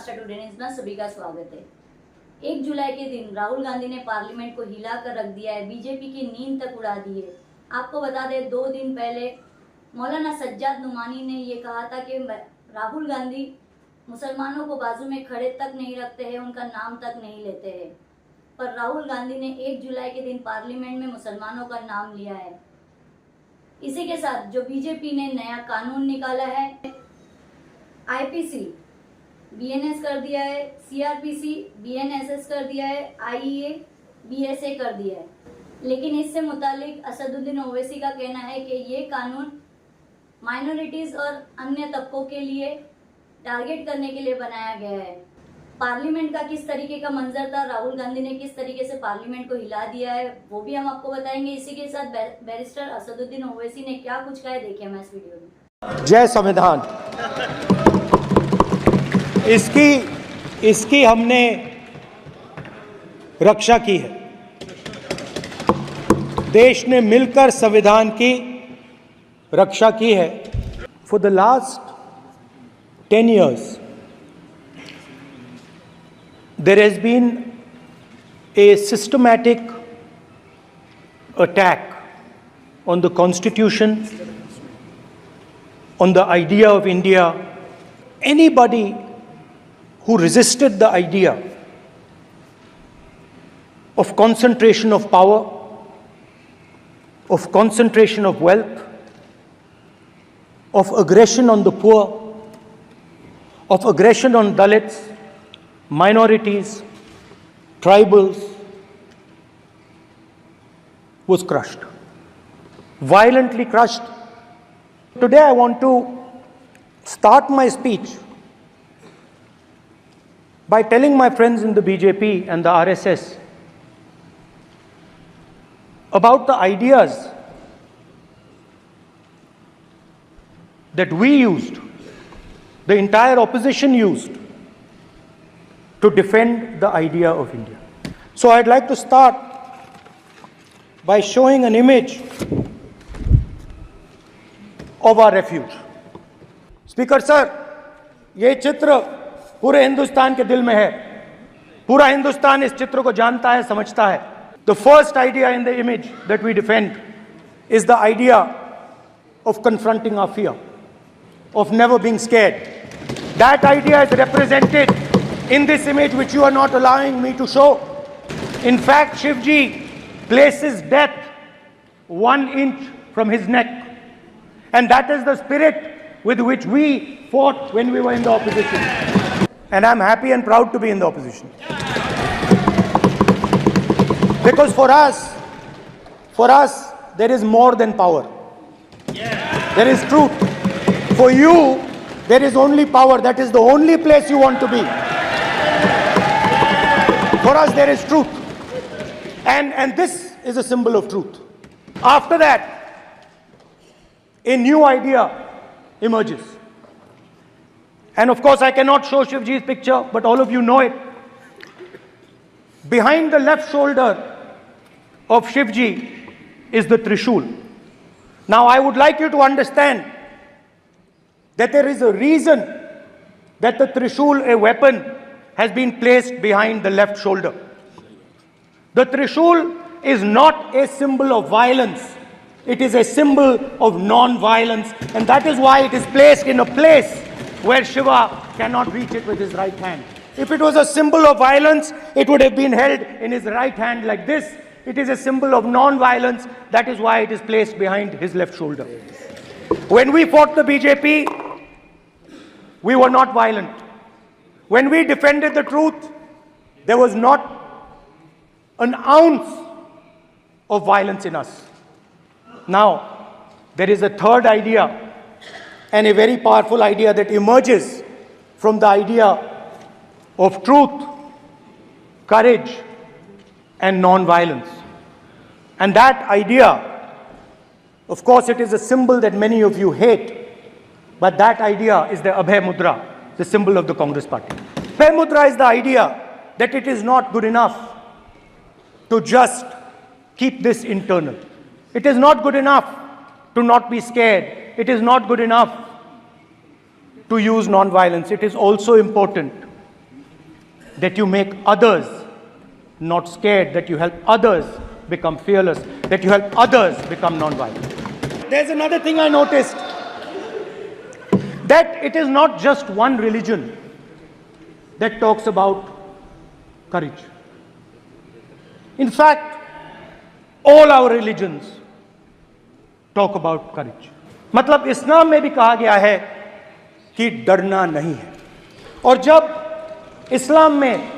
आस्था today news में सभी का स्वागत है। 1 जुलाई के दिन राहुल गांधी ने पार्लियामेंट को हिलाकर रख दिया है, बीजेपी की नींद तक उड़ा दी है। आपको बता दें 2 दिन पहले मौलाना सज्जाद नुमानी ने ये कहा था कि राहुल गांधी मुसलमानों को बाजू में खड़े तक नहीं रखते हैं, उनका नाम तक नहीं लेते हैं। पर राहुल गांधी ने 1 जुलाई के दिन पार्लियामेंट में मुसलमानों का नाम लिया है। इसी के साथ जो बीजेपी ने नया कानून निकाला है, आईपीसी बीएनएस कर दिया है, सीआरपीसी बीएनएसएस कर दिया है, आईए बीएसए कर दिया है। लेकिन इससे मुतालिक असदुद्दीन ओवैसी का कहना है कि ये कानून माइनॉरिटीज और अन्य तबकों के लिए टारगेट करने के लिए बनाया गया है। पार्लियामेंट का किस तरीके का मंजर था, राहुल गांधी ने किस तरीके से पार्लियामेंट को हिला दिया है, वो भी हम आपको बताएंगे। इसी के साथ बैरिस्टर असदुद्दीन ओवैसी ने क्या कुछ कहा है, देखिए मैं इस वीडियो में। जय संविधान। इसकी हमने रक्षा की है। देश ने मिलकर संविधान की रक्षा की है। For the last 10 years there has been a systematic attack on the Constitution, on the idea of India. Anybody who resisted the idea of concentration of power, of concentration of wealth, of aggression on the poor, of aggression on Dalits, minorities, tribals, was crushed, violently crushed. Today I want to start my speech by telling my friends in the BJP and the RSS about the ideas that we used, the entire opposition used, to defend the idea of India. So I'd like to start by showing an image of our refuge. Speaker sir, ये चित्र पूरे हिंदुस्तान के दिल में है। पूरा हिंदुस्तान इस चित्र को जानता है, समझता है। The first idea in the image that we defend is the idea of confronting our fear, of never being scared. That idea is represented in this image, which you are not allowing me to show. In fact, Shivji places death 1 inch from his neck. And that is the spirit with which we fought when we were in the opposition. And I'm happy and proud to be in the opposition. Because for us, there is more than power. There is truth. For you, there is only power. That is the only place you want to be. For us, there is truth. And this is a symbol of truth. After that, a new idea emerges. And of course, I cannot show Shivji's picture, but all of you know it. Behind the left shoulder of Shivji is the Trishul. Now, I would like you to understand that there is a reason that the Trishul, a weapon, has been placed behind the left shoulder. The Trishul is not a symbol of violence. It is a symbol of non-violence, and that is why it is placed in a place where Shiva cannot reach it with his right hand. If it was a symbol of violence, it would have been held in his right hand like this. It is a symbol of non-violence. That is why it is placed behind his left shoulder. When we fought the BJP, we were not violent. When we defended the truth, there was not an ounce of violence in us. Now, there is a third idea, and a very powerful idea that emerges from the idea of truth, courage, and non-violence. And that idea, of course, it is a symbol that many of you hate, but that idea is the Abhay Mudra, the symbol of the Congress party. Abhay Mudra is the idea that it is not good enough to just keep this internal. It is not good enough to not be scared. It is not good enough to use non-violence. It is also important that you make others not scared, that you help others become fearless, that you help others become non-violent. There's another thing I noticed, that it is not just one religion that talks about courage. In fact, all our religions talk about courage. मतलब इस्लाम में भी कहा गया है कि डरना नहीं है, और जब इस्लाम में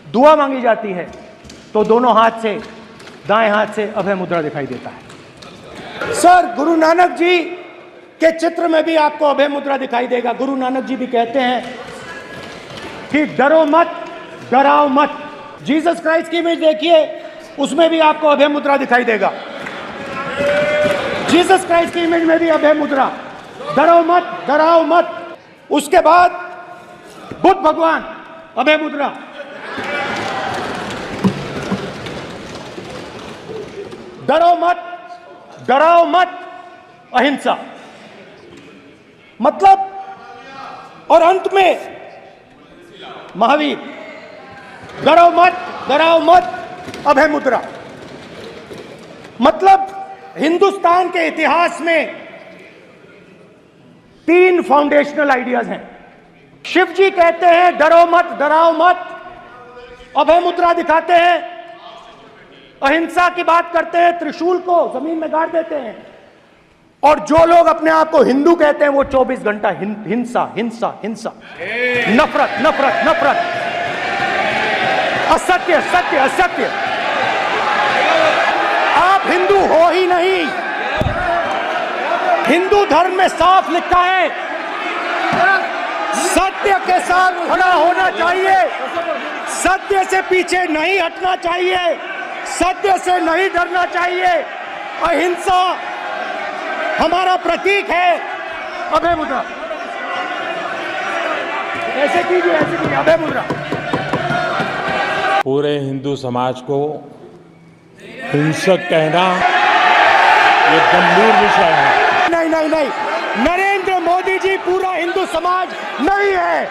दुआ मांगी जाती है तो दोनों हाथ से, दाएं हाथ से अभय मुद्रा दिखाई देता है। सर, गुरु नानक जी के चित्र में भी आपको अभय मुद्रा दिखाई देगा। गुरु नानक जी भी कहते हैं कि डरो मत, डराओ मत। जीसस क्राइस्ट की इमेज देखिए, उसमें भी आपको अभय मुद्रा दिखाई देगा। जीसस क्राइस्ट की इमेज में भी अभय मुद्रा, डरो मत, डराओ मत। उसके बाद बुद्ध भगवान, अभय मुद्रा। डरो मत, डराओ मत, अहिंसा। मतलब, और अंत में महावीर, डरो मत, डराओ मत, अभय मुद्रा। मतलब हिंदुस्तान के इतिहास में 3 फाउंडेशनल आइडियाज हैं। शिव जी कहते हैं डरो मत, डराओ मत, अभय मुद्रा दिखाते हैं, अहिंसा की बात करते हैं, त्रिशूल को जमीन में गाड़ देते हैं। और जो लोग अपने आप को हिंदू कहते हैं वो 24 घंटा हिंसा, हिंसा, हिंसा, नफरत, नफरत, नफरत, असत्य, सत्य, असत्य। आप हिंदू हो ही नहीं। हिंदू धर्म में साफ लिखा है, सत्य के साथ खड़ा होना चाहिए, सत्य से पीछे नहीं हटना चाहिए, सत्य से नहीं डरना चाहिए। अहिंसा हमारा प्रतीक है। अभय मुद्रा, ऐसे कीजिए, ऐसे कीजिए, अभय मुद्रा। पूरे हिंदू समाज को हिंसक कहना ये गंभीर विषय है। नहीं नहीं नहीं, नरेंद्र मोदी जी पूरा हिंदू समाज नहीं है,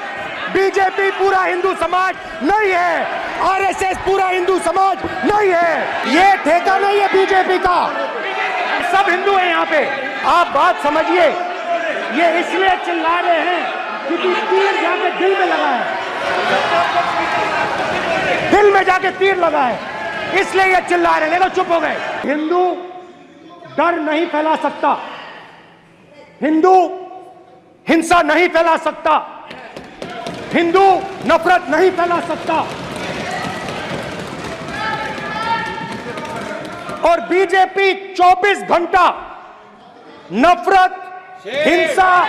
बीजेपी पूरा हिंदू समाज नहीं है, आरएसएस पूरा हिंदू समाज नहीं है। ये ठेका नहीं है बीजेपी का, सब हिंदू हैं यहाँ पे। आप बात समझिए, ये इसलिए चिल्ला रहे हैं क्योंकि तीर जाके दिल में लगा है, दिल में जाके तीर लगा है, इसलिए ये चिल्ला रहे हैं। देखो, चुप हो गए। हिंदू डर नहीं फैला सकता, हिंदू हिंसा नहीं फैला सकता, हिंदू नफरत नहीं फैला सकता। और बीजेपी 24 घंटा नफरत, हिंसा,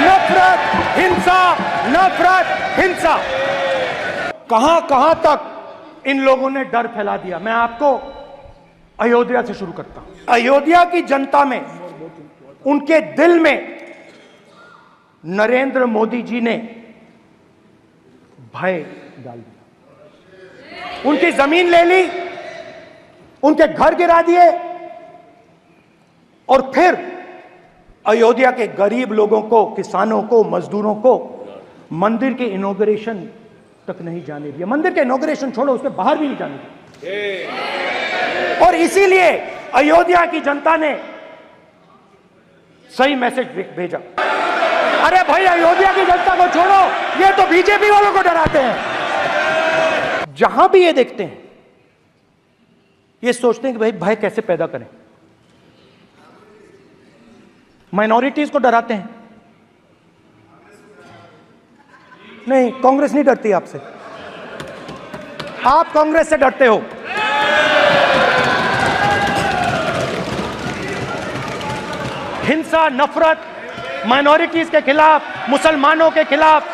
नफरत, हिंसा, नफरत, हिंसा। कहां कहां तक इन लोगों ने डर फैला दिया। मैं आपको अयोध्या से शुरू करता हूं। अयोध्या की जनता में, उनके दिल में नरेंद्र मोदी जी ने भय डाल दिया। उनकी जमीन ले ली, उनके घर गिरा दिए, और फिर अयोध्या के गरीब लोगों को, किसानों को, मजदूरों को मंदिर के इनॉग्रेशन तक नहीं जाने दिया। मंदिर के इनॉग्रेशन छोड़ो, उसके बाहर भी नहीं जाने दिया। और इसीलिए अयोध्या की जनता ने सही मैसेज भेजा। अरे भाई, अयोध्या की जनता को छोड़ो, ये तो बीजेपी वालों को डराते हैं। जहां भी ये देखते हैं, ये सोचते हैं कि भाई भय कैसे पैदा करें। माइनॉरिटीज को डराते हैं। नहीं, कांग्रेस नहीं डरती आपसे, आप कांग्रेस से डरते हो। हिंसा, नफरत, माइनॉरिटीज के खिलाफ, मुसलमानों के खिलाफ,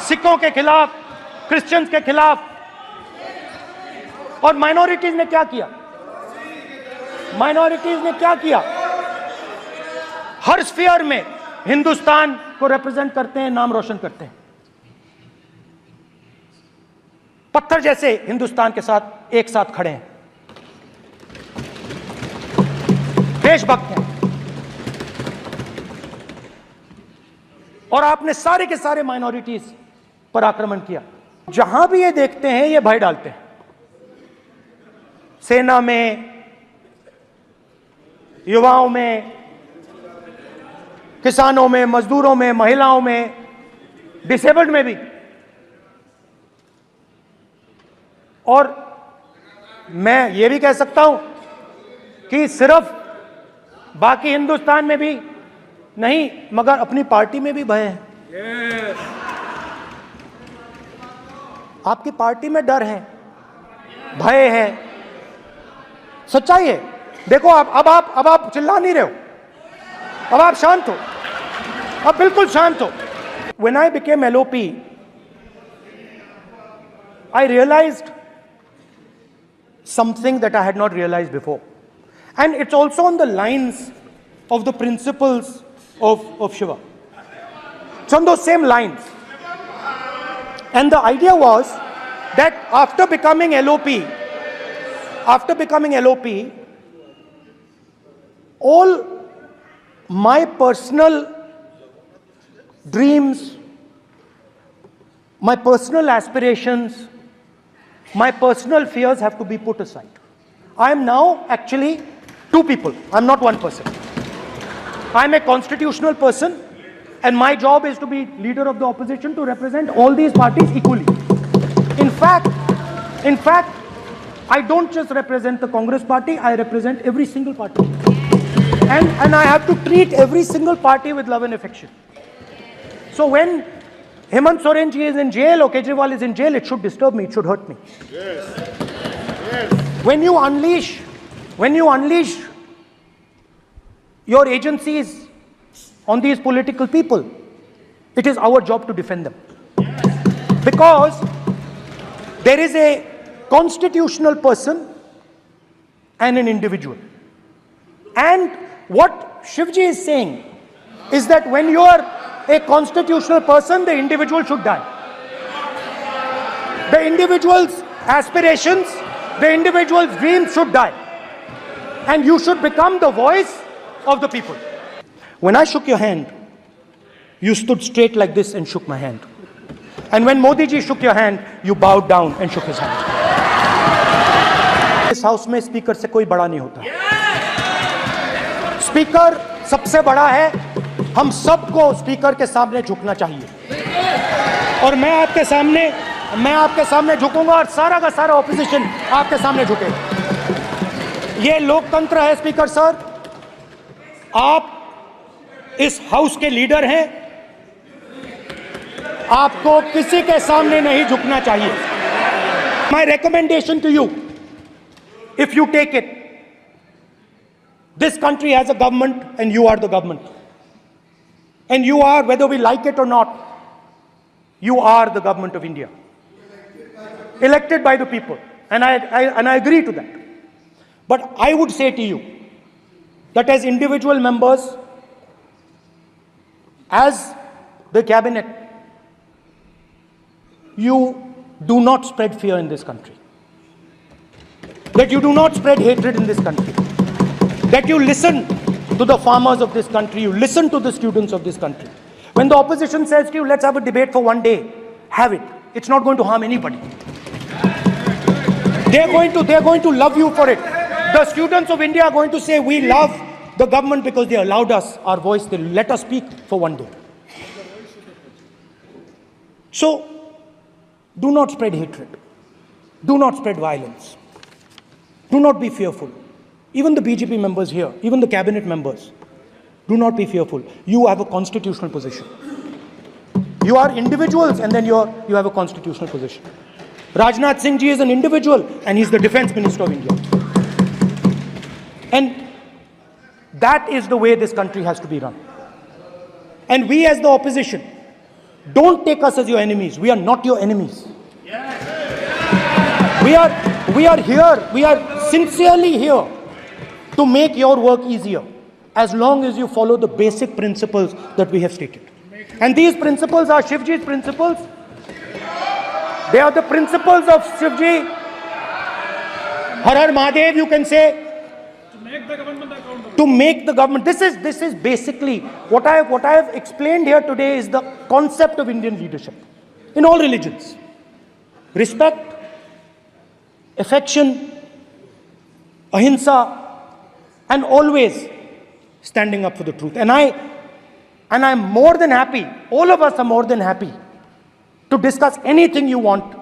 सिखों के खिलाफ, क्रिश्चियंस के खिलाफ। और माइनॉरिटीज ने क्या किया? माइनॉरिटीज ने क्या किया? हर स्फीयर में हिंदुस्तान को रिप्रेजेंट करते हैं, नाम रोशन करते हैं। पत्थर जैसे हिंदुस्तान के साथ एक साथ खड़े हैं, देशभक्त हैं। और आपने सारे के सारे माइनॉरिटीज पर आक्रमण किया। जहां भी ये देखते हैं ये भय डालते हैं, सेना में, युवाओं में, किसानों में, मजदूरों में, महिलाओं में, डिसेबल्ड में भी। और मैं ये भी कह सकता हूं कि सिर्फ बाकी हिंदुस्तान में भी नहीं, मगर अपनी पार्टी में भी भय है। आपकी पार्टी में डर है, भय है, सच्चाई है। देखो अब आप चिल्ला नहीं रहे हो, अब आप शांत हो, अब बिल्कुल शांत हो। When I became LOP, I realized something that I had not realized before. And it's also on the lines of the principles of Shiva. It's on those same lines. And the idea was that after becoming LOP, all my personal dreams, my personal aspirations, my personal fears have to be put aside. I am now actually two people. I'm not one person. I'm a constitutional person, and my job is to be leader of the opposition, to represent all these parties equally. In fact, I don't just represent the Congress party, I represent every single party. And I have to treat every single party with love and affection. So when Hemant Soren ji is in jail or Kejriwal is in jail, it should disturb me, it should hurt me. Yes. When you unleash your agencies on these political people, it is our job to defend them. Because there is a constitutional person and an individual. And what Shivji is saying is that when you are a constitutional person, the individual should die. The individual's aspirations, the individual's dreams should die. And you should become the voice of the people. When I shook your hand, you stood straight like this and shook my hand. And when Modi ji shook your hand, you bowed down and shook his hand. इस house में speaker से कोई बड़ा नहीं होता। Speaker सबसे बड़ा है, हम सबको स्पीकर के सामने झुकना चाहिए। और मैं आपके सामने झुकूंगा और सारा का सारा ऑपोजिशन आपके सामने झुकेगा। ये लोकतंत्र है स्पीकर सर, आप इस हाउस के लीडर हैं, आपको किसी के सामने नहीं झुकना चाहिए। My recommendation to you, if you take it, this country has a government and you are the government. And you are, whether we like it or not, you are the government of India. Elected by the people. And I agree to that. But I would say to you that as individual members, as the cabinet, you do not spread fear in this country. That you do not spread hatred in this country. That you listen to the farmers of this country, you listen to the students of this country. When the opposition says to you, let's have a debate for one day, have it. It's not going to harm anybody. They're going to love you for it. The students of India are going to say, we love the government because they allowed us our voice, they let us speak for one day. So, do not spread hatred. Do not spread violence. Do not be fearful. Even the BJP members here, even the cabinet members, do not be fearful. You have a constitutional position. You are individuals and then you have a constitutional position. Rajnath Singh ji is an individual and he's the defense minister of India. And that is the way this country has to be run. And we as the opposition, don't take us as your enemies. We are not your enemies. We are here, we are sincerely here to make your work easier, as long as you follow the basic principles that we have stated. And these principles are Shivji's principles. They are the principles of Shivji. Har Har Mahadev, you can say. To make the government. This is basically what I have explained here today is the concept of Indian leadership in all religions. respect, affection, ahimsa, and always standing up for the truth. And I'm more than happy, all of us are more than happy to discuss anything you want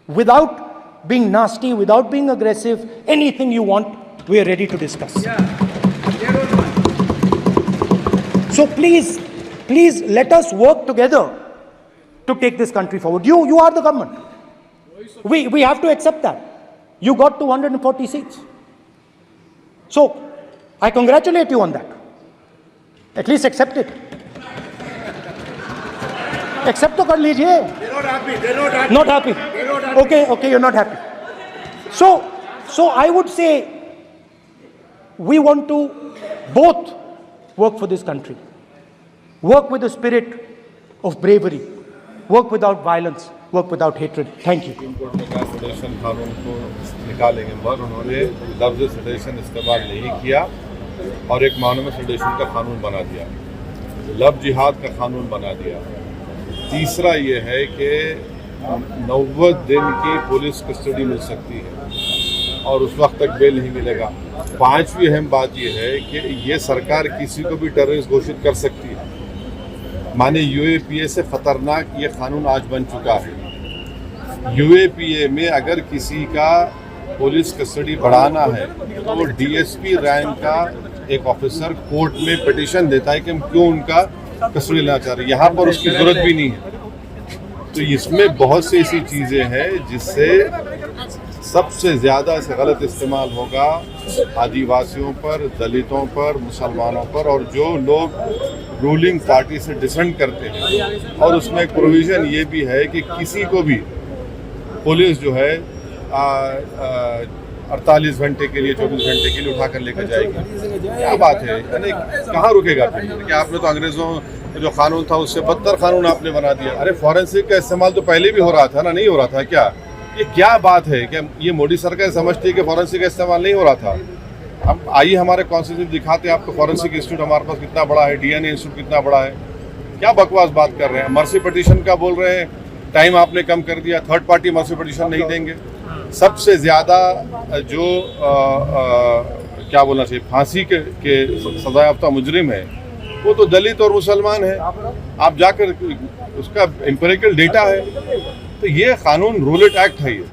without being nasty, without being aggressive, anything you want, we are ready to discuss. So please let us work together to take this country forward. You are the government. We have to accept that. You got 240 seats. So I congratulate you on that. At least accept it. Accept to kar lijiye. They're not happy. They're not happy. Not happy. They're not happy. Okay, you're not happy. So I would say we want to both work for this country. Work with the spirit of bravery. Work without violence. Work without hatred. Thank you. Supreme court ने कहा sedation कानून को निकालेंगे, मगर उन्होंने लफ्ज़ sedation इस्तेमाल नहीं किया और एक मानों में सेडेशन का कानून बना दिया, लव जिहाद का कानून बना दिया। तीसरा ये है कि 90 दिन की पुलिस कस्टडी मिल सकती है और उस वक्त तक बेल नहीं मिलेगा। पांचवी अहम बात ये है कि ये सरकार किसी को भी टेररिस्ट घोषित कर सकती है। माने यूएपीए से खतरनाक ये कानून आज बन चुका है। यूएपीए में अगर किसी का पुलिस कस्टडी बढ़ाना है तो डीएसपी रैंक का एक ऑफिसर कोर्ट में पिटीशन देता है कि हम क्यों उनका कस्टडी लेना चाह रहे हैं। यहाँ पर उसकी जरूरत भी नहीं है। तो इसमें बहुत सी ऐसी चीज़ें हैं जिससे सबसे ज़्यादा इसे गलत इस्तेमाल होगा आदिवासियों पर, दलितों पर, मुसलमानों पर, और जो लोग रूलिंग पार्टी से डिसेंट करते हैं। और उसमें एक प्रोविज़न ये भी है कि किसी को भी पुलिस जो है 48 घंटे के लिए, 24 घंटे के लिए उठा कर लेकर जाएगी। क्या बात है, यानी कहाँ रुकेगा फिर? कि आपने तो अंग्रेज़ों जो कानून था उससे बदतर कानून आपने बना दिया। अरे फॉरेंसिक का इस्तेमाल तो पहले भी हो रहा था ना, नहीं हो रहा था क्या? ये क्या बात है? क्या ये मोदी सरकार समझती है कि फॉरेंसिक का इस्तेमाल नहीं हो रहा था? हम आइए हमारे कॉन्स्टिट्यूशन दिखाते हैं आपको, फॉरेंसिक इंस्टीट्यूट हमारे पास कितना बड़ा है, डीएनए इंस्टीट्यूट कितना बड़ा है। क्या बकवास बात कर रहे हैं? मर्सी पिटीशन का बोल रहे हैं, टाइम आपने कम कर दिया, थर्ड पार्टी मर्सी पिटीशन नहीं देंगे। सबसे ज़्यादा जो क्या बोलना चाहिए, फांसी के सजायाफ्ता मुजरिम है वो तो दलित और मुसलमान है। आप जाकर उसका एम्पिरिकल डेटा है। तो ये कानून रूल इट एक्ट है ये।